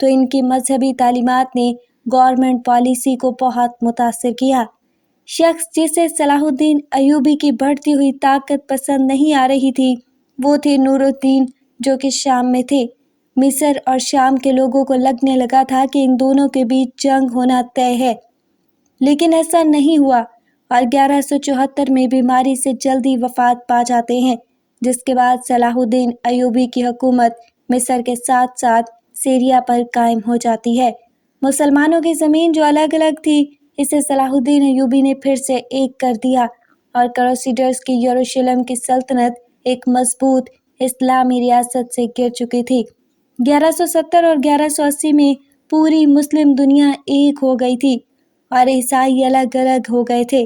تو ان کی مذہبی تعلیمات نے گورنمنٹ پالیسی کو بہت متاثر کیا۔ شخص جسے صلاح الدین ایوبی کی بڑھتی ہوئی طاقت پسند نہیں آ رہی تھی وہ تھے نور الدین، جو کہ شام میں تھے۔ مصر اور شام کے لوگوں کو لگنے لگا تھا کہ ان دونوں کے بیچ جنگ ہونا طے ہے، لیکن ایسا نہیں ہوا اور 1174 میں بیماری سے جلدی وفات پا جاتے ہیں، جس کے بعد صلاح الدین ایوبی کی حکومت مصر کے ساتھ ساتھ سیریا پر قائم ہو جاتی ہے۔ مسلمانوں کی زمین جو الگ الگ تھی اسے صلاح الدین ایوبی نے پھر سے ایک کر دیا اور کروسیڈرز کی یروشلم کی سلطنت ایک مضبوط اسلامی ریاست سے گر چکی تھی۔ 1170 اور 1180 میں پوری مسلم دنیا ایک ہو گئی تھی اور عیسائی الگ الگ ہو گئے تھے،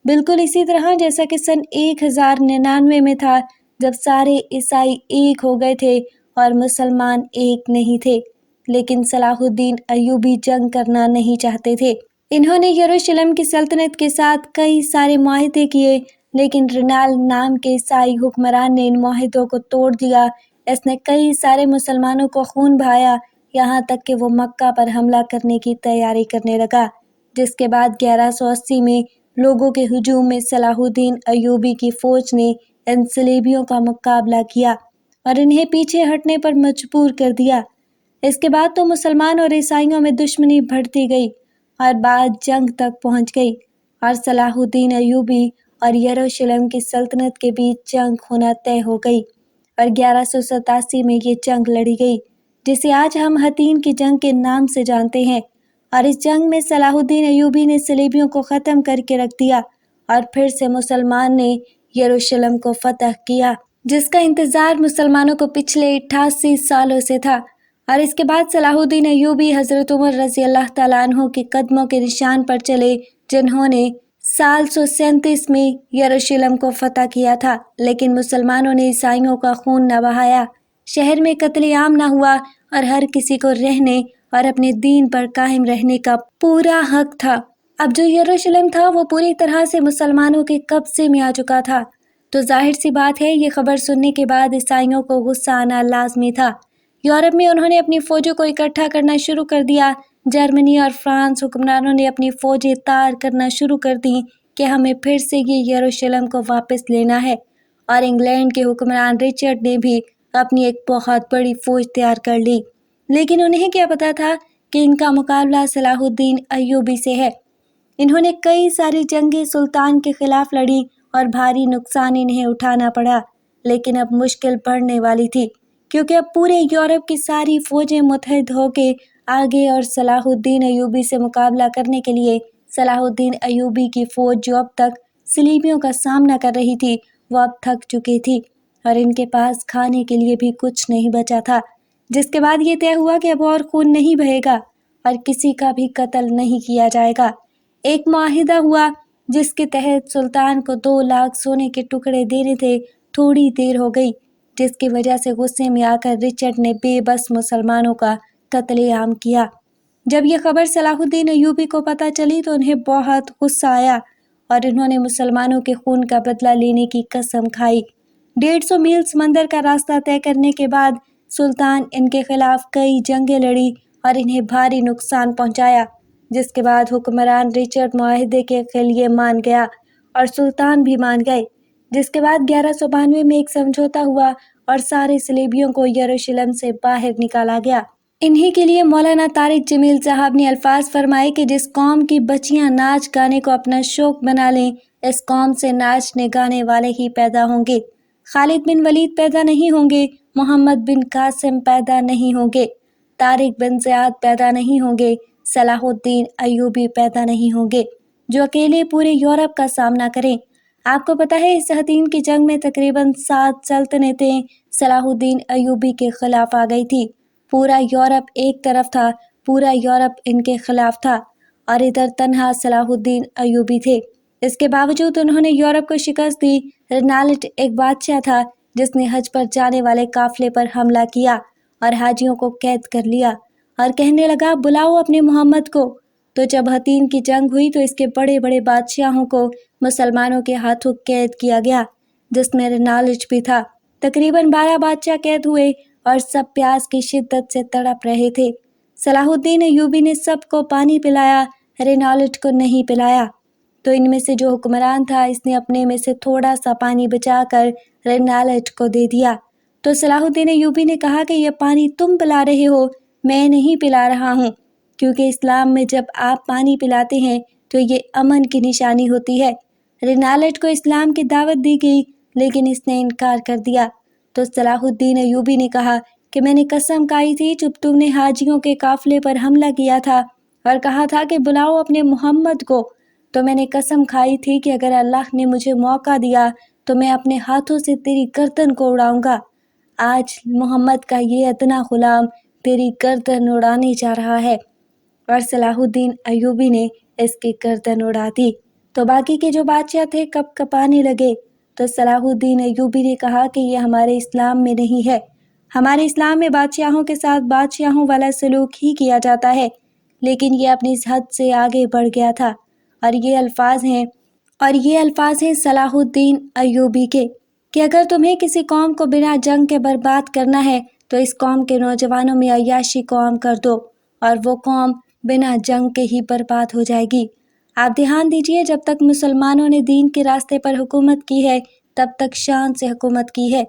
بالکل اسی طرح جیسا کہ سن 1099 میں تھا جب سارے عیسائی ایک ہو گئے تھے اور مسلمان ایک نہیں تھے۔ لیکن صلاح الدین ایوبی جنگ کرنا نہیں چاہتے تھے۔ انہوں نے یروشلم کی سلطنت کے ساتھ کئی سارے معاہدے کیے، لیکن رینال نام کے عیسائی حکمران نے ان معاہدوں کو توڑ دیا۔ اس نے کئی سارے مسلمانوں کو خون بہایا، یہاں تک کہ وہ مکہ پر حملہ کرنے کی تیاری کرنے لگا، جس کے بعد 1180 میں لوگوں کے ہجوم میں صلاح الدین ایوبی کی فوج نے ان صلیبیوں کا مقابلہ کیا اور انہیں پیچھے ہٹنے پر مجبور کر دیا۔ اس کے بعد تو مسلمان اور عیسائیوں میں دشمنی بڑھتی گئی اور بات جنگ تک پہنچ گئی اور صلاح الدین ایوبی اور یروشلم کی سلطنت کے بیچ جنگ ہونا طے ہو گئی اور 1187 میں یہ جنگ لڑی گئی، جسے آج ہم حطین کی جنگ کے نام سے جانتے ہیں۔ اور اس جنگ میں صلاح الدین ایوبی نے صلیبیوں کو ختم کر کے رکھ دیا اور پھر سے مسلمان نے یروشلم کو فتح کیا، جس کا انتظار مسلمانوں کو پچھلے 88 سالوں سے تھا۔ اور اس کے بعد صلاح الدین ایوبی حضرت عمر رضی اللہ تعالیٰ عنہ کے قدموں کے نشان پر چلے، جنہوں نے سال 137 میں یروشلم کو فتح کیا تھا، لیکن مسلمانوں نے عیسائیوں کا خون نہ بہایا، شہر میں قتل عام نہ ہوا اور ہر کسی کو رہنے اور اپنے دین پر قائم رہنے کا پورا حق تھا۔ اب جو یروشلم تھا وہ پوری طرح سے مسلمانوں کے قبضے میں آ چکا تھا، تو ظاہر سی بات ہے یہ خبر سننے کے بعد عیسائیوں کو غصہ آنا لازمی تھا۔ یورپ میں انہوں نے اپنی فوجوں کو اکٹھا کرنا شروع کر دیا۔ جرمنی اور فرانس حکمرانوں نے اپنی فوجیں تار کرنا شروع کر دیں کہ ہمیں پھر سے یہ یروشلم کو واپس لینا ہے، اور انگلینڈ کے حکمران رچرڈ نے بھی اپنی ایک بہت بڑی فوج تیار کر لی، لیکن انہیں کیا پتا تھا کہ ان کا مقابلہ صلاح الدین ایوبی سے ہے۔ انہوں نے کئی ساری جنگیں سلطان کے خلاف لڑی اور بھاری نقصان انہیں اٹھانا پڑا، لیکن اب مشکل بڑھنے والی تھی، کیونکہ اب پورے یورپ کی ساری فوجیں متحد ہو کے آگے اور صلاح الدین ایوبی سے مقابلہ کرنے کے لیے صلاح الدین ایوبی کی فوج جو اب تک صلیبیوں کا سامنا کر رہی تھی وہ اب تھک چکی تھی اور ان کے پاس کھانے کے لیے بھی کچھ نہیں بچا تھا، جس کے بعد یہ طے ہوا کہ اب اور خون نہیں بہے گا اور کسی کا بھی قتل نہیں کیا جائے گا۔ ایک معاہدہ ہوا جس کے تحت سلطان کو 2 لاکھ سونے کے ٹکڑے دینے تھے۔ تھوڑی دیر ہو گئی، جس کی وجہ سے غصے میں آ کر رچرڈ نے بے بس مسلمانوں کا قتل عام کیا۔ جب یہ خبر صلاح الدین ایوبی کو پتہ چلی تو انہیں بہت غصہ آیا اور انہوں نے مسلمانوں کے خون کا بدلہ لینے کی قسم کھائی۔ 150 میل سمندر کا راستہ طے کرنے کے بعد سلطان ان کے خلاف کئی جنگیں لڑی اور انہیں بھاری نقصان پہنچایا، جس کے بعد حکمران رچرڈ معاہدے کے لیے مان گیا اور سلطان بھی مان گئے، جس کے بعد 1192 میں ایک سمجھوتا ہوا اور سارے صلیبیوں کو یروشلم سے باہر نکالا گیا۔ انہی کے لیے مولانا طارق جمیل صاحب نے الفاظ فرمائے کہ جس قوم کی بچیاں ناچ گانے کو اپنا شوق بنا لیں، اس قوم سے ناچنے گانے والے ہی پیدا ہوں گے۔ خالد بن ولید پیدا نہیں ہوں گے، محمد بن قاسم پیدا نہیں ہوں گے، طارق بن زیاد پیدا نہیں ہوں گے، صلاح الدین ایوبی پیدا نہیں ہوں گے، جو اکیلے پورے یورپ کا سامنا کریں۔ آپ کو پتہ ہے اس حطین کی جنگ میں تقریباً 7 سلطنتیں صلاح الدین ایوبی کے خلاف آ گئی تھی۔ پورا یورپ ایک طرف تھا، پورا یورپ ان کے خلاف تھا اور ادھر تنہا صلاح الدین ایوبی تھے۔ اس کے باوجود انہوں نے یورپ کو شکست دی۔ رینالٹ ایک بادشاہ تھا جس نے حج پر جانے والے قافلے پر حملہ کیا اور حاجیوں کو قید کر لیا اور کہنے لگا بلاؤ اپنے محمد کو۔ تو جب حطین کی جنگ ہوئی تو اس کے بڑے بڑے بادشاہوں کو مسلمانوں کے ہاتھوں قید کیا گیا، جس میں رینالٹ بھی تھا۔ تقریباً 12 بادشاہ قید ہوئے اور سب پیاس کی شدت سے تڑپ رہے تھے۔ صلاح الدین ایوبی نے سب کو پانی پلایا، رینالڈ کو نہیں پلایا۔ تو ان میں سے جو حکمران تھا اس نے اپنے میں سے تھوڑا سا پانی بچا کر رینالڈ کو دے دیا۔ تو صلاح الدین ایوبی نے کہا کہ یہ پانی تم پلا رہے ہو، میں نہیں پلا رہا ہوں، کیونکہ اسلام میں جب آپ پانی پلاتے ہیں تو یہ امن کی نشانی ہوتی ہے۔ رینالڈ کو اسلام کی دعوت دی گئی لیکن اس نے انکار کر دیا۔ تو صلاح الدین ایوبی نے کہا کہ میں نے قسم کھائی تھی جب تم نے حاجیوں کے قافلے پر حملہ کیا تھا اور کہا تھا کہ بلاؤ اپنے محمد کو، تو میں نے قسم کھائی تھی کہ اگر اللہ نے مجھے موقع دیا تو میں اپنے ہاتھوں سے تیری گردن کو اڑاؤں گا۔ آج محمد کا یہ ادنا غلام تیری گردن اڑانے جا رہا ہے، اور صلاح الدین ایوبی نے اس کی گردن اڑا دی۔ تو باقی کے جو بادشاہ تھے کپ کپانے لگے۔ تو صلاح الدین ایوبی نے کہا کہ یہ ہمارے اسلام میں نہیں ہے، ہمارے اسلام میں بادشاہوں کے ساتھ بادشاہوں والا سلوک ہی کیا جاتا ہے، لیکن یہ اپنی حد سے آگے بڑھ گیا تھا۔ اور یہ الفاظ ہیں صلاح الدین ایوبی کے کہ اگر تمہیں کسی قوم کو بنا جنگ کے برباد کرنا ہے تو اس قوم کے نوجوانوں میں عیاشی کو عام کر دو، اور وہ قوم بنا جنگ کے ہی برباد ہو جائے گی۔ آپ دھیان دیجئے، جب تک مسلمانوں نے دین کے راستے پر حکومت کی ہے تب تک شان سے حکومت کی ہے،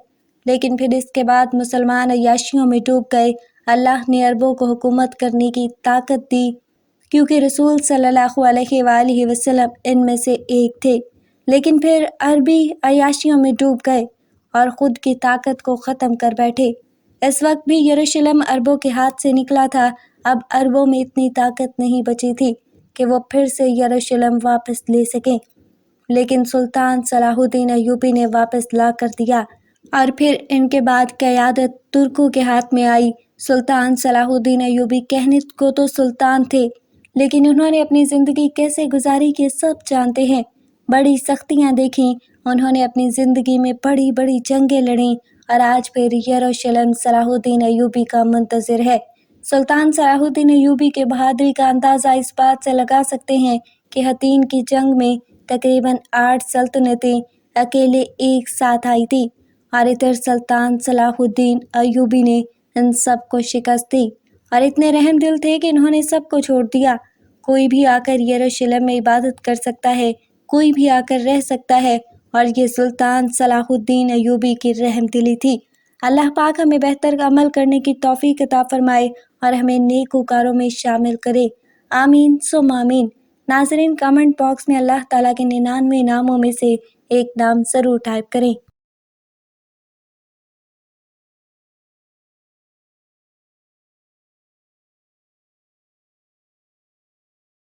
لیکن پھر اس کے بعد مسلمان عیاشیوں میں ڈوب گئے۔ اللہ نے عربوں کو حکومت کرنے کی طاقت دی کیونکہ رسول صلی اللہ علیہ وآلہ وسلم ان میں سے ایک تھے، لیکن پھر عربی عیاشیوں میں ڈوب گئے اور خود کی طاقت کو ختم کر بیٹھے۔ اس وقت بھی یروشلم عربوں کے ہاتھ سے نکلا تھا، اب عربوں میں اتنی طاقت نہیں بچی تھی کہ وہ پھر سے یروشلم واپس لے سکیں، لیکن سلطان صلاح الدین ایوبی نے واپس لا کر دیا، اور پھر ان کے بعد قیادت ترکوں کے ہاتھ میں آئی۔ سلطان صلاح الدین ایوبی کہنے کو تو سلطان تھے، لیکن انہوں نے اپنی زندگی کیسے گزاری یہ سب جانتے ہیں۔ بڑی سختیاں دیکھیں، انہوں نے اپنی زندگی میں بڑی بڑی جنگیں لڑیں، اور آج پھر یروشلم صلاح الدین ایوبی کا منتظر ہے۔ سلطان صلاح الدین ایوبی کے بہادری کا اندازہ اس بات سے لگا سکتے ہیں کہ حطین کی جنگ میں تقریباً 8 سلطنتیں اکیلے ایک ساتھ آئی تھی، اور ادھر سلطان صلاح الدین ایوبی نے ان سب کو شکست دی، اور اتنے رحم دل تھے کہ انہوں نے سب کو چھوڑ دیا۔ کوئی بھی آ کر یروشلم میں عبادت کر سکتا ہے، کوئی بھی آ کر رہ سکتا ہے، اور یہ سلطان صلاح الدین ایوبی کی رحم دلی تھی۔ اللہ پاک ہمیں بہتر عمل کرنے کی توفیق عطا فرمائے اور ہمیں نیکوکاروں میں شامل کرے، آمین ثم آمین۔ ناظرین، کمنٹ باکس میں اللہ تعالیٰ کے 99 ناموں میں سے ایک نام ضرور ٹائپ کریں۔